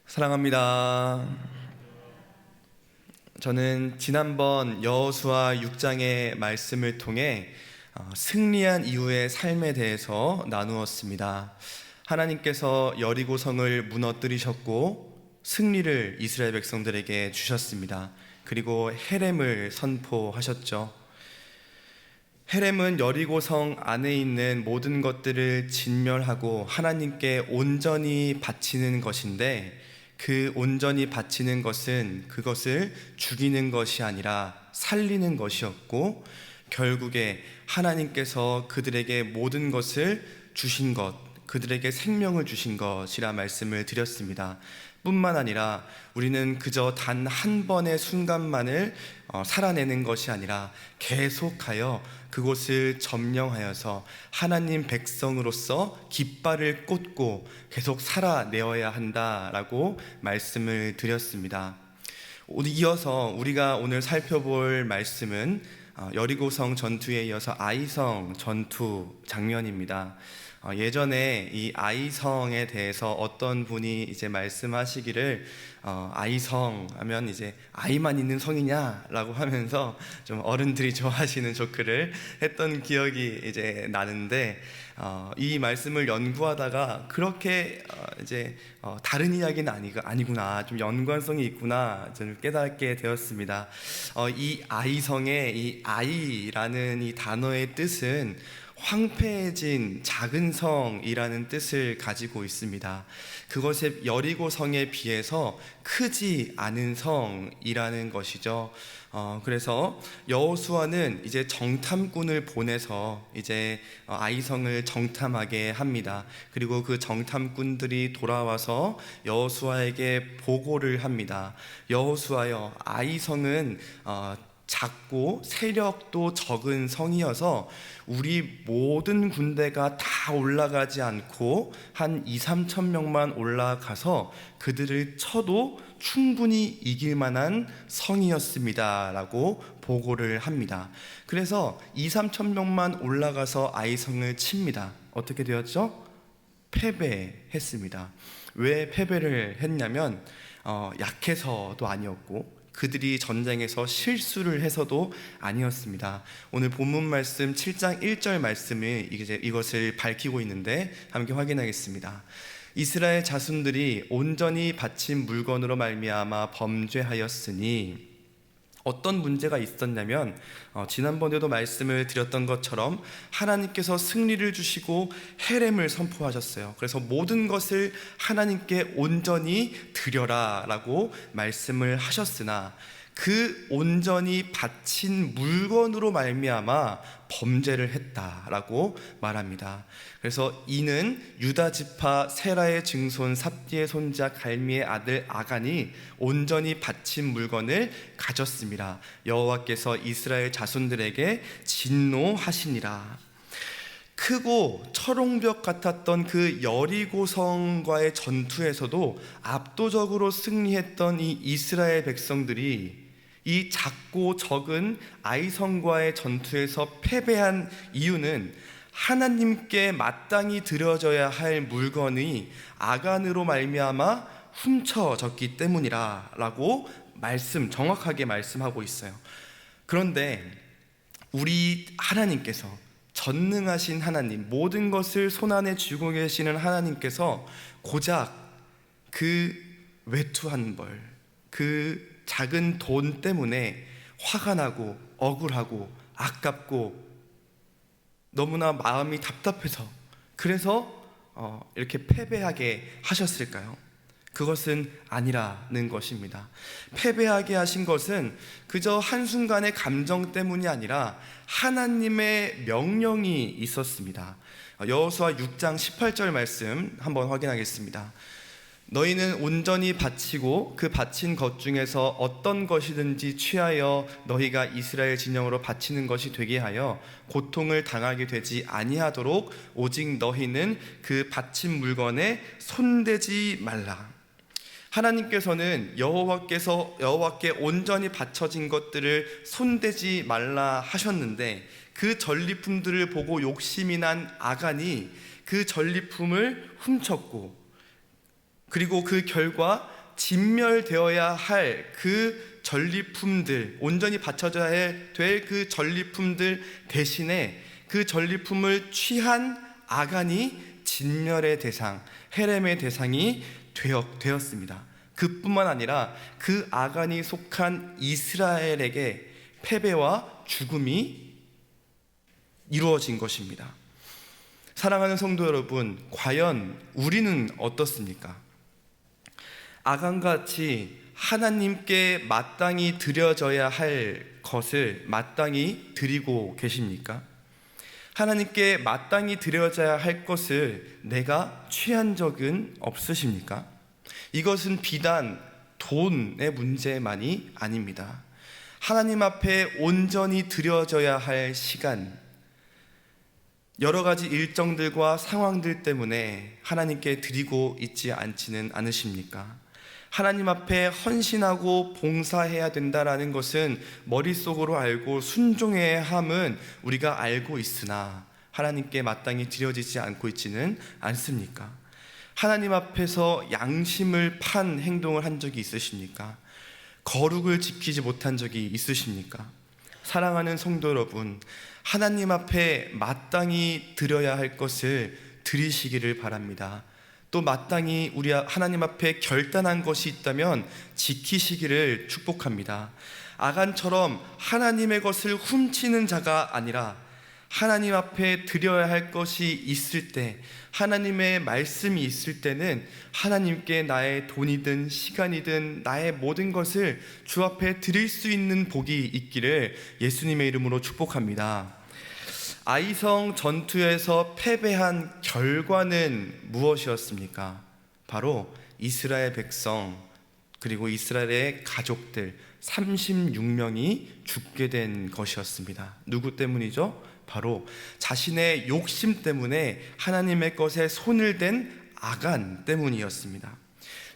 사랑합니다. 저는 지난번 여호수아 6장의 말씀을 통해 승리한 이후의 삶에 대해서 나누었습니다. 하나님께서 여리고성을 무너뜨리셨고 승리를 이스라엘 백성들에게 주셨습니다. 그리고 헤렘을 선포하셨죠. 헤렘은 여리고성 안에 있는 모든 것들을 진멸하고 하나님께 온전히 바치는 것인데, 그 온전히 바치는 것은 그것을 죽이는 것이 아니라 살리는 것이었고, 결국에 하나님께서 그들에게 모든 것을 주신 것, 그들에게 생명을 주신 것이라 말씀을 드렸습니다. 뿐만 아니라 우리는 그저 단 한 번의 순간만을 살아내는 것이 아니라 계속하여 그곳을 점령하여서 하나님 백성으로서 깃발을 꽂고 계속 살아내어야 한다라고 말씀을 드렸습니다. 이어서 우리가 오늘 살펴볼 말씀은 여리고성 전투에 이어서 아이성 전투 장면입니다. 예전에 이 아이성에 대해서 어떤 분이 이제 말씀하시기를 아이성 하면 이제 아이만 있는 성이냐라고 하면서 좀 어른들이 좋아하시는 조크를 했던 기억이 이제 나는데, 이 말씀을 연구하다가 그렇게 이제 다른 이야기는 아니구나, 좀 연관성이 있구나 좀 깨닫게 되었습니다. 이 아이성의 이 아이라는 이 단어의 뜻은 황폐해진 작은 성이라는 뜻을 가지고 있습니다. 그것의 여리고성에 비해서 크지 않은 성이라는 것이죠. 그래서 여호수아는 이제 정탐꾼을 보내서 이제 아이성을 정탐하게 합니다. 그리고 그 정탐꾼들이 돌아와서 여호수아에게 보고를 합니다. 여호수아여, 아이성은 작고 세력도 적은 성이어서 우리 모든 군대가 다 올라가지 않고 한 2-3천 명만 올라가서 그들을 쳐도 충분히 이길 만한 성이었습니다 라고 보고를 합니다. 그래서 2-3천 명만 올라가서 아이성을 칩니다. 어떻게 되었죠? 패배했습니다. 왜 패배를 했냐면 약해서도 아니었고, 그들이 전쟁에서 실수를 해서도 아니었습니다. 오늘 본문 말씀 7장 1절 말씀이 이것을 밝히고 있는데 함께 확인하겠습니다. 이스라엘 자손들이 온전히 바친 물건으로 말미암아 범죄하였으니, 어떤 문제가 있었냐면 지난번에도 말씀을 드렸던 것처럼 하나님께서 승리를 주시고 헤렘을 선포하셨어요. 그래서 모든 것을 하나님께 온전히 드려라 라고 말씀을 하셨으나, 그 온전히 바친 물건으로 말미암아 범죄를 했다라고 말합니다. 그래서 이는 유다 지파 세라의 증손 삽디의 손자 갈미의 아들 아간이 온전히 바친 물건을 가졌습니다. 여호와께서 이스라엘 자손들에게 진노하시니라. 크고 철옹벽 같았던 그 여리고성과의 전투에서도 압도적으로 승리했던 이 이스라엘 백성들이 이 작고 적은 아이성과의 전투에서 패배한 이유는 하나님께 마땅히 드려져야 할 물건이 아간으로 말미암아 훔쳐졌기 때문이라고 정확하게 말씀하고 있어요. 그런데 우리 하나님께서, 전능하신 하나님, 모든 것을 손안에 쥐고 계시는 하나님께서 고작 그 외투한 벌, 그 작은 돈 때문에 화가 나고 억울하고 아깝고 너무나 마음이 답답해서 그래서 이렇게 패배하게 하셨을까요? 그것은 아니라는 것입니다. 패배하게 하신 것은 그저 한순간의 감정 때문이 아니라 하나님의 명령이 있었습니다. 여호수아 6장 18절 말씀 한번 확인하겠습니다. 너희는 온전히 바치고 그 바친 것 중에서 어떤 것이든지 취하여 너희가 이스라엘 진영으로 바치는 것이 되게 하여 고통을 당하게 되지 아니하도록 오직 너희는 그 바친 물건에 손대지 말라. 하나님께서는 여호와께 온전히 바쳐진 것들을 손대지 말라 하셨는데, 그 전리품들을 보고 욕심이 난 아간이 그 전리품을 훔쳤고, 그리고 그 결과 진멸되어야 할 그 전리품들, 온전히 바쳐져야 될 그 전리품들 대신에 그 전리품을 취한 아간이 진멸의 대상, 헤렘의 대상이 되었습니다. 그뿐만 아니라 그 아간이 속한 이스라엘에게 패배와 죽음이 이루어진 것입니다. 사랑하는 성도 여러분, 과연 우리는 어떻습니까? 아간같이 하나님께 마땅히 드려져야 할 것을 마땅히 드리고 계십니까? 하나님께 마땅히 드려져야 할 것을 내가 취한 적은 없으십니까? 이것은 비단 돈의 문제만이 아닙니다. 하나님 앞에 온전히 드려져야 할 시간, 여러 가지 일정들과 상황들 때문에 하나님께 드리고 있지 않지는 않으십니까? 하나님 앞에 헌신하고 봉사해야 된다라는 것은 머릿속으로 알고 순종해야 함은 우리가 알고 있으나 하나님께 마땅히 드려지지 않고 있지는 않습니까? 하나님 앞에서 양심을 판 행동을 한 적이 있으십니까? 거룩을 지키지 못한 적이 있으십니까? 사랑하는 성도 여러분, 하나님 앞에 마땅히 드려야 할 것을 드리시기를 바랍니다. 또 마땅히 우리 하나님 앞에 결단한 것이 있다면 지키시기를 축복합니다. 아간처럼 하나님의 것을 훔치는 자가 아니라 하나님 앞에 드려야 할 것이 있을 때, 하나님의 말씀이 있을 때는 하나님께 나의 돈이든 시간이든 나의 모든 것을 주 앞에 드릴 수 있는 복이 있기를 예수님의 이름으로 축복합니다. 아이성 전투에서 패배한 결과는 무엇이었습니까? 바로 이스라엘 백성 그리고 이스라엘의 가족들 36명이 죽게 된 것이었습니다. 누구 때문이죠? 바로 자신의 욕심 때문에 하나님의 것에 손을 댄 아간 때문이었습니다.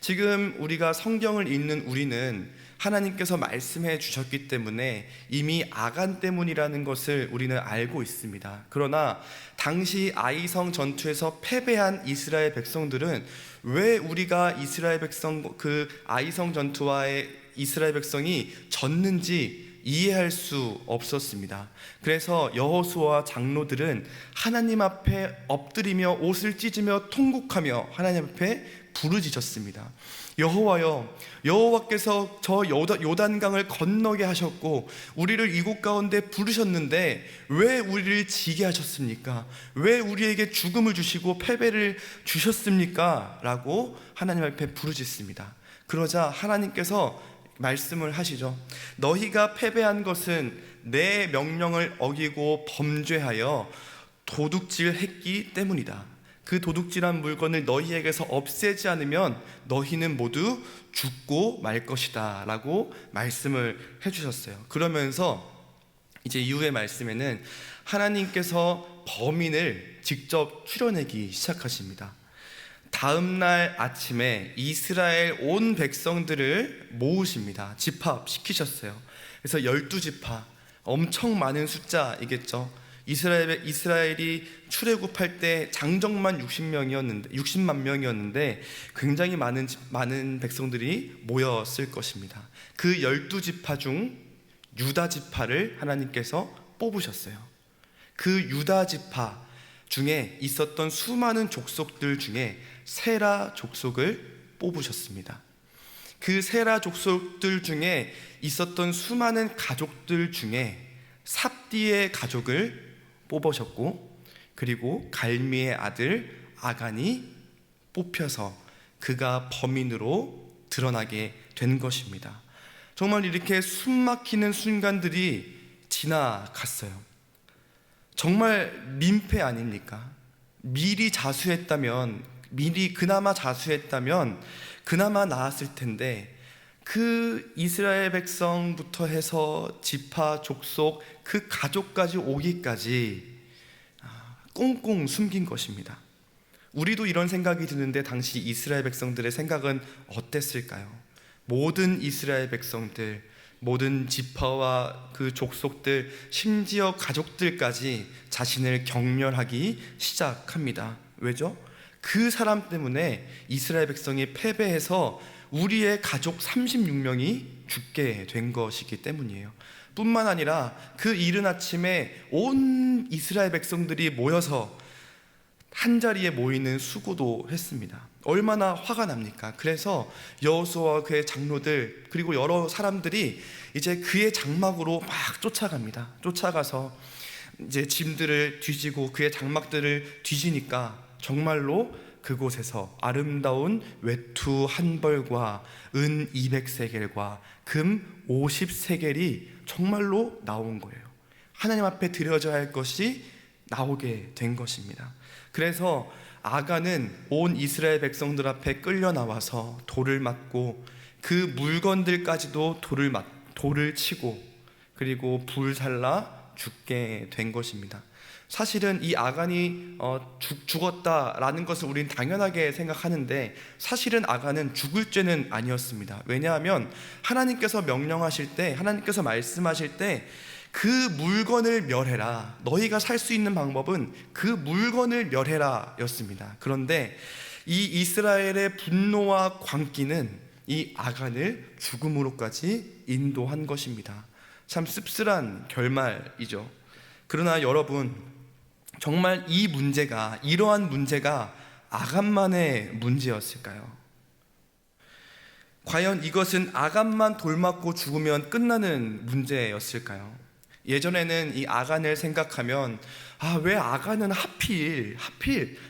지금 우리가 성경을 읽는 우리는 하나님께서 말씀해 주셨기 때문에 이미 아간 때문이라는 것을 우리는 알고 있습니다. 그러나 당시 아이성 전투에서 패배한 이스라엘 백성들은 왜 우리가 이스라엘 백성 그 아이성 전투와의 이스라엘 백성이 졌는지 이해할 수 없었습니다. 그래서 여호수아와 장로들은 하나님 앞에 엎드리며 옷을 찢으며 통곡하며 하나님 앞에 부르짖었습니다. 여호와여, 여호와께서 저 요단강을 건너게 하셨고 우리를 이곳 가운데 부르셨는데 왜 우리를 지게 하셨습니까? 왜 우리에게 죽음을 주시고 패배를 주셨습니까? 라고 하나님 앞에 부르짖습니다. 그러자 하나님께서 말씀을 하시죠. 너희가 패배한 것은 내 명령을 어기고 범죄하여 도둑질했기 때문이다. 그 도둑질한 물건을 너희에게서 없애지 않으면 너희는 모두 죽고 말 것이다 라고 말씀을 해주셨어요. 그러면서 이제 이후의 말씀에는 하나님께서 범인을 직접 추려내기 시작하십니다. 다음날 아침에 이스라엘 온 백성들을 모으십니다. 집합시키셨어요. 그래서 12지파, 엄청 많은 숫자이겠죠. 이스라엘이 출애굽할 때 장정만 60만 명이었는데 굉장히 많은 백성들이 모였을 것입니다. 그 12지파 중 유다 지파를 하나님께서 뽑으셨어요. 그 유다 지파 중에 있었던 수많은 족속들 중에 세라 족속을 뽑으셨습니다. 그 세라 족속들 중에 있었던 수많은 가족들 중에 삽디의 가족을 뽑으셨고, 그리고 갈미의 아들 아간이 뽑혀서 그가 범인으로 드러나게 된 것입니다. 정말 이렇게 숨막히는 순간들이 지나갔어요. 정말 민폐 아닙니까? 그나마 자수했다면 그나마 나았을 텐데, 그 이스라엘 백성부터 해서 지파, 족속, 그 가족까지 오기까지 꽁꽁 숨긴 것입니다. 우리도 이런 생각이 드는데 당시 이스라엘 백성들의 생각은 어땠을까요? 모든 이스라엘 백성들, 모든 지파와 그 족속들, 심지어 가족들까지 자신을 경멸하기 시작합니다. 왜죠? 그 사람 때문에 이스라엘 백성이 패배해서 우리의 가족 36명이 죽게 된 것이기 때문이에요. 뿐만 아니라 그 이른 아침에 온 이스라엘 백성들이 모여서 한자리에 모이는 수고도 했습니다. 얼마나 화가 납니까? 그래서 여호수아와 그의 장로들 그리고 여러 사람들이 이제 그의 장막으로 막 쫓아갑니다. 쫓아가서 이제 짐들을 뒤지고 그의 장막들을 뒤지니까 정말로 그곳에서 아름다운 외투 한 벌과 은 200세겔과 금 50세겔이 정말로 나온 거예요. 하나님 앞에 드려져야 할 것이 나오게 된 것입니다. 그래서 아간은 온 이스라엘 백성들 앞에 끌려 나와서 돌을 맞고 그 물건들까지도 돌을 치고 그리고 불살라 죽게 된 것입니다. 사실은 이 아간이 죽었다라는 것을 우리는 당연하게 생각하는데 사실은 아간은 죽을 죄는 아니었습니다. 왜냐하면 하나님께서 명령하실 때, 하나님께서 말씀하실 때 그 물건을 멸해라, 너희가 살 수 있는 방법은 그 물건을 멸해라 였습니다. 그런데 이 이스라엘의 분노와 광기는 이 아간을 죽음으로까지 인도한 것입니다. 참 씁쓸한 결말이죠. 그러나 여러분, 정말 이러한 문제가 아간만의 문제였을까요? 과연 이것은 아간만 돌맞고 죽으면 끝나는 문제였을까요? 예전에는 이 아간을 생각하면 왜 아간은 하필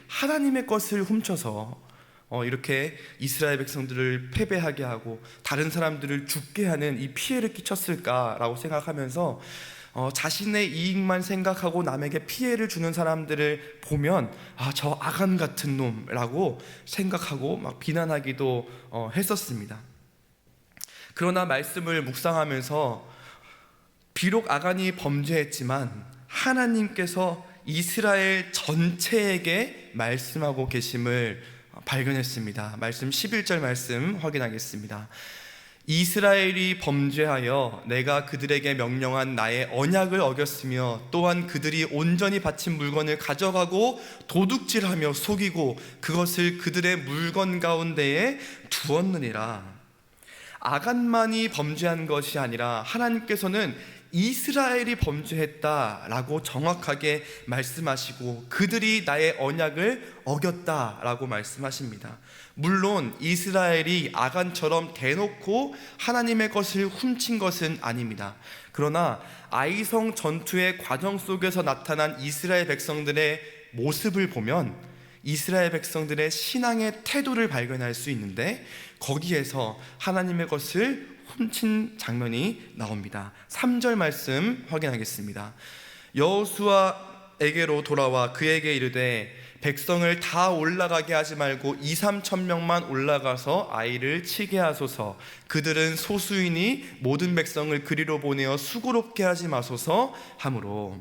하나님의 것을 훔쳐서 이렇게 이스라엘 백성들을 패배하게 하고 다른 사람들을 죽게 하는 이 피해를 끼쳤을까라고 생각하면서 자신의 이익만 생각하고 남에게 피해를 주는 사람들을 보면 저 아간 같은 놈이라고 생각하고 막 비난하기도 했었습니다. 그러나 말씀을 묵상하면서 비록 아간이 범죄했지만 하나님께서 이스라엘 전체에게 말씀하고 계심을 발견했습니다. 말씀 11절 말씀 확인하겠습니다. 이스라엘이 범죄하여 내가 그들에게 명령한 나의 언약을 어겼으며 또한 그들이 온전히 바친 물건을 가져가고 도둑질하며 속이고 그것을 그들의 물건 가운데에 두었느니라. 아간만이 범죄한 것이 아니라 하나님께서는 이스라엘이 범죄했다라고 정확하게 말씀하시고 그들이 나의 언약을 어겼다라고 말씀하십니다. 물론 이스라엘이 아간처럼 대놓고 하나님의 것을 훔친 것은 아닙니다. 그러나 아이성 전투의 과정 속에서 나타난 이스라엘 백성들의 모습을 보면 이스라엘 백성들의 신앙의 태도를 발견할 수 있는데 거기에서 하나님의 것을 훔친 장면이 나옵니다. 3절 말씀 확인하겠습니다. 여호수아에게로 돌아와 그에게 이르되 백성을 다 올라가게 하지 말고 2-3천 명만 올라가서 아이를 치게 하소서. 그들은 소수이니 모든 백성을 그리로 보내어 수고롭게 하지 마소서 하므로.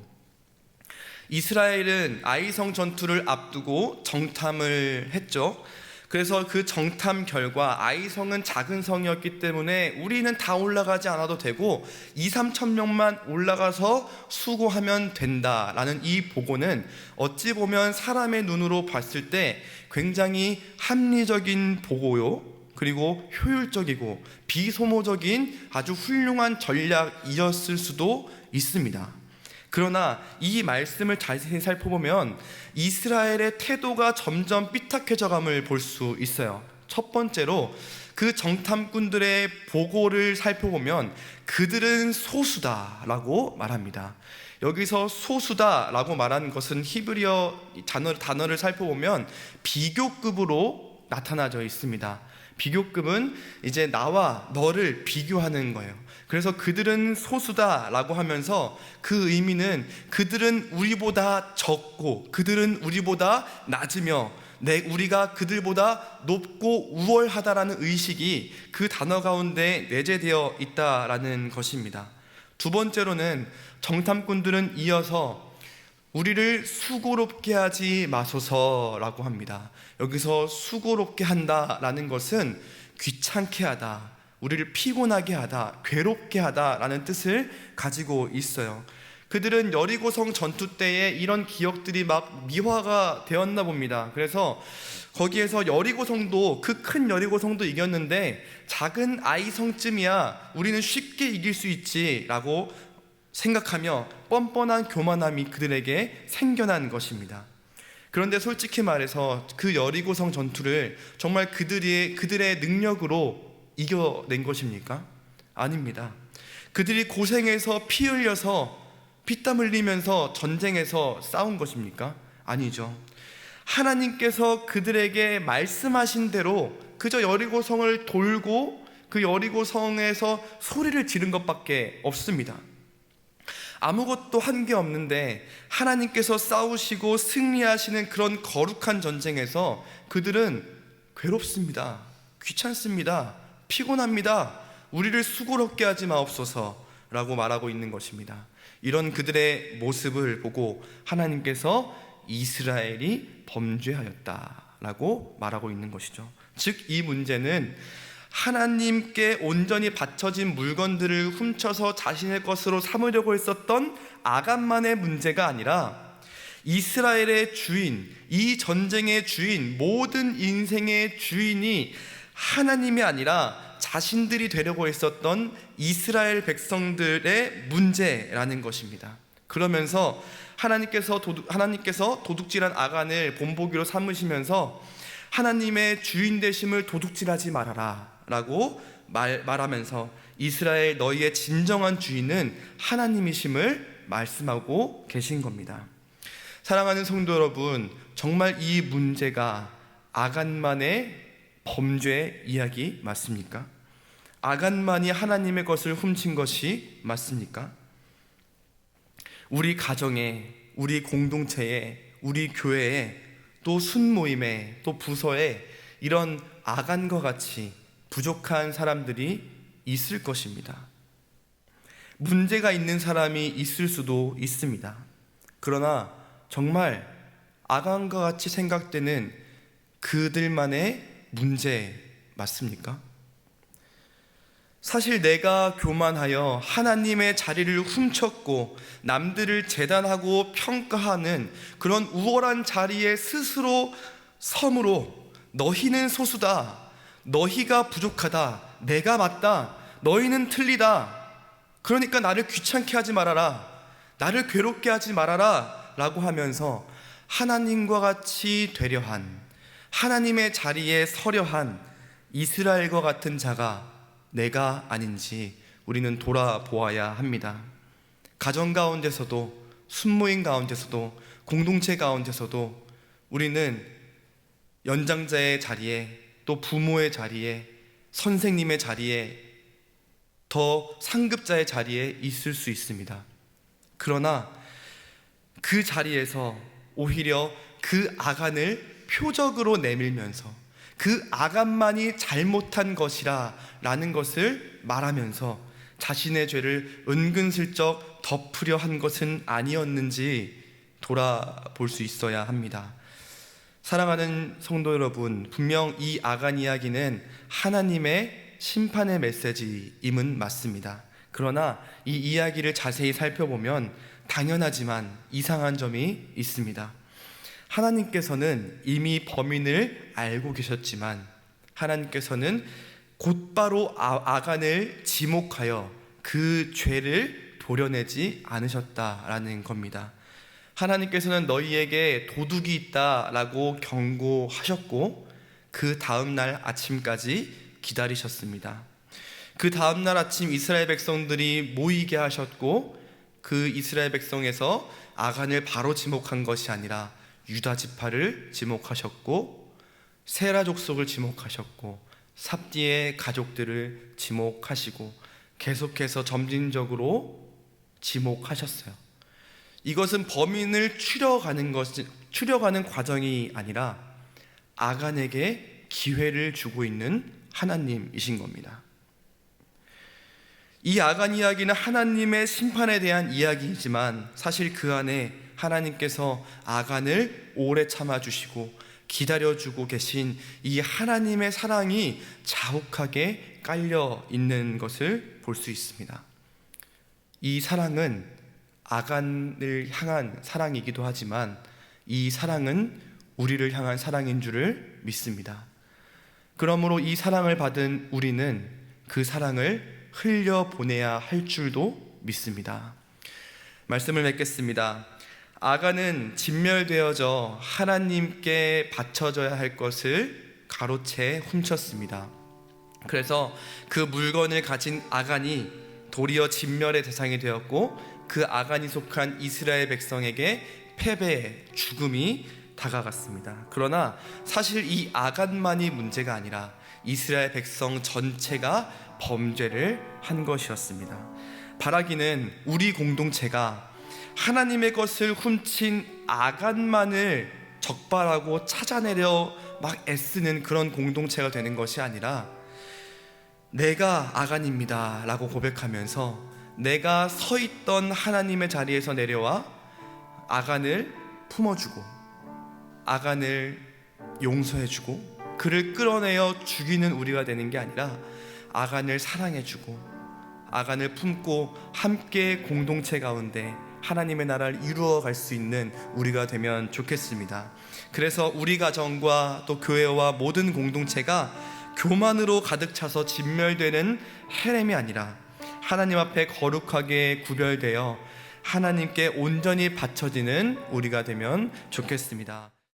이스라엘은 아이성 전투를 앞두고 정탐을 했죠. 그래서 그 정탐 결과 아이성은 작은 성이었기 때문에 우리는 다 올라가지 않아도 되고 2-3천 명만 올라가서 수고하면 된다라는 이 보고는 어찌 보면 사람의 눈으로 봤을 때 굉장히 합리적인 보고요, 그리고 효율적이고 비소모적인 아주 훌륭한 전략이었을 수도 있습니다. 그러나 이 말씀을 자세히 살펴보면 이스라엘의 태도가 점점 삐딱해져감을 볼 수 있어요. 첫 번째로 그 정탐꾼들의 보고를 살펴보면 그들은 소수다라고 말합니다. 여기서 소수다라고 말하는 것은 히브리어 단어를 살펴보면 비교급으로 나타나져 있습니다. 비교급은 이제 나와 너를 비교하는 거예요. 그래서 그들은 소수다라고 하면서 그 의미는 그들은 우리보다 적고 그들은 우리보다 낮으며 우리가 그들보다 높고 우월하다라는 의식이 그 단어 가운데 내재되어 있다라는 것입니다. 두 번째로는 정탐꾼들은 이어서 우리를 수고롭게 하지 마소서라고 합니다. 여기서 수고롭게 한다라는 것은 귀찮게 하다, 우리를 피곤하게 하다, 괴롭게 하다라는 뜻을 가지고 있어요. 그들은 여리고성 전투 때에 이런 기억들이 막 미화가 되었나 봅니다. 그래서 거기에서 여리고성도, 그 큰 여리고성도 이겼는데 작은 아이성쯤이야 우리는 쉽게 이길 수 있지라고 생각하며 뻔뻔한 교만함이 그들에게 생겨난 것입니다. 그런데 솔직히 말해서 그 여리고성 전투를 정말 그들의 능력으로 이겨낸 것입니까? 아닙니다. 그들이 고생해서 피 흘려서 피땀 흘리면서 전쟁에서 싸운 것입니까? 아니죠. 하나님께서 그들에게 말씀하신 대로 그저 여리고성을 돌고 그 여리고성에서 소리를 지른 것밖에 없습니다. 아무것도 한 게 없는데 하나님께서 싸우시고 승리하시는 그런 거룩한 전쟁에서 그들은 괴롭습니다. 귀찮습니다. 피곤합니다. 우리를 수고롭게 하지 마옵소서 라고 말하고 있는 것입니다. 이런 그들의 모습을 보고 하나님께서 이스라엘이 범죄하였다라고 말하고 있는 것이죠. 즉 이 문제는 하나님께 온전히 바쳐진 물건들을 훔쳐서 자신의 것으로 삼으려고 했었던 아간만의 문제가 아니라 이스라엘의 주인, 이 전쟁의 주인, 모든 인생의 주인이 하나님이 아니라 자신들이 되려고 했었던 이스라엘 백성들의 문제라는 것입니다. 그러면서 하나님께서 도둑질한 아간을 본보기로 삼으시면서 하나님의 주인 되심을 도둑질하지 말아라 라고 말하면서 이스라엘 너희의 진정한 주인은 하나님이심을 말씀하고 계신 겁니다. 사랑하는 성도 여러분, 정말 이 문제가 아간만의 범죄 이야기 맞습니까? 아간만이 하나님의 것을 훔친 것이 맞습니까? 우리 가정에, 우리 공동체에, 우리 교회에, 또 순모임에, 또 부서에 이런 아간과 같이 부족한 사람들이 있을 것입니다. 문제가 있는 사람이 있을 수도 있습니다. 그러나 정말 아간과 같이 생각되는 그들만의 문제 맞습니까? 사실 내가 교만하여 하나님의 자리를 훔쳤고 남들을 재단하고 평가하는 그런 우월한 자리에 스스로 섬으로 너희는 소수다, 너희가 부족하다, 내가 맞다, 너희는 틀리다, 그러니까 나를 귀찮게 하지 말아라, 나를 괴롭게 하지 말아라 라고 하면서 하나님과 같이 되려 한, 하나님의 자리에 서려 한 이스라엘과 같은 자가 내가 아닌지 우리는 돌아보아야 합니다. 가정 가운데서도, 순모임 가운데서도, 공동체 가운데서도 우리는 연장자의 자리에, 또 부모의 자리에, 선생님의 자리에, 더 상급자의 자리에 있을 수 있습니다. 그러나 그 자리에서 오히려 그 아간을 표적으로 내밀면서 그 아간만이 잘못한 것이라 라는 것을 말하면서 자신의 죄를 은근슬쩍 덮으려 한 것은 아니었는지 돌아볼 수 있어야 합니다. 사랑하는 성도 여러분, 분명 이 아간 이야기는 하나님의 심판의 메시지임은 맞습니다. 그러나 이 이야기를 자세히 살펴보면 당연하지만 이상한 점이 있습니다. 하나님께서는 이미 범인을 알고 계셨지만 하나님께서는 곧바로 아간을 지목하여 그 죄를 도려내지 않으셨다라는 겁니다. 하나님께서는 너희에게 도둑이 있다라고 경고하셨고 그 다음날 아침까지 기다리셨습니다. 그 다음날 아침 이스라엘 백성들이 모이게 하셨고 그 이스라엘 백성에서 아간을 바로 지목한 것이 아니라 유다 지파를 지목하셨고 세라 족속을 지목하셨고 삽디의 가족들을 지목하시고 계속해서 점진적으로 지목하셨어요. 이것은 범인을 추려가는 과정이 아니라 아간에게 기회를 주고 있는 하나님이신 겁니다. 이 아간 이야기는 하나님의 심판에 대한 이야기이지만 사실 그 안에 하나님께서 아간을 오래 참아주시고 기다려주고 계신 이 하나님의 사랑이 자욱하게 깔려 있는 것을 볼 수 있습니다. 이 사랑은 아간을 향한 사랑이기도 하지만 이 사랑은 우리를 향한 사랑인 줄을 믿습니다. 그러므로 이 사랑을 받은 우리는 그 사랑을 흘려보내야 할 줄도 믿습니다. 말씀을 맺겠습니다. 아간은 진멸되어져 하나님께 바쳐져야 할 것을 가로채 훔쳤습니다. 그래서 그 물건을 가진 아간이 도리어 진멸의 대상이 되었고, 그 아간이 속한 이스라엘 백성에게 패배의 죽음이 다가갔습니다. 그러나 사실 이 아간만이 문제가 아니라 이스라엘 백성 전체가 범죄를 한 것이었습니다. 바라기는 우리 공동체가 하나님의 것을 훔친 아간만을 적발하고 찾아내려 막 애쓰는 그런 공동체가 되는 것이 아니라, 내가 아간입니다 라고 고백하면서 내가 서 있던 하나님의 자리에서 내려와 아간을 품어주고 아간을 용서해주고 그를 끌어내어 죽이는 우리가 되는 게 아니라, 아간을 사랑해주고 아간을 품고 함께 공동체 가운데 하나님의 나라를 이루어갈 수 있는 우리가 되면 좋겠습니다. 그래서 우리 가정과 또 교회와 모든 공동체가 교만으로 가득 차서 진멸되는 헤렘이 아니라 하나님 앞에 거룩하게 구별되어 하나님께 온전히 바쳐지는 우리가 되면 좋겠습니다.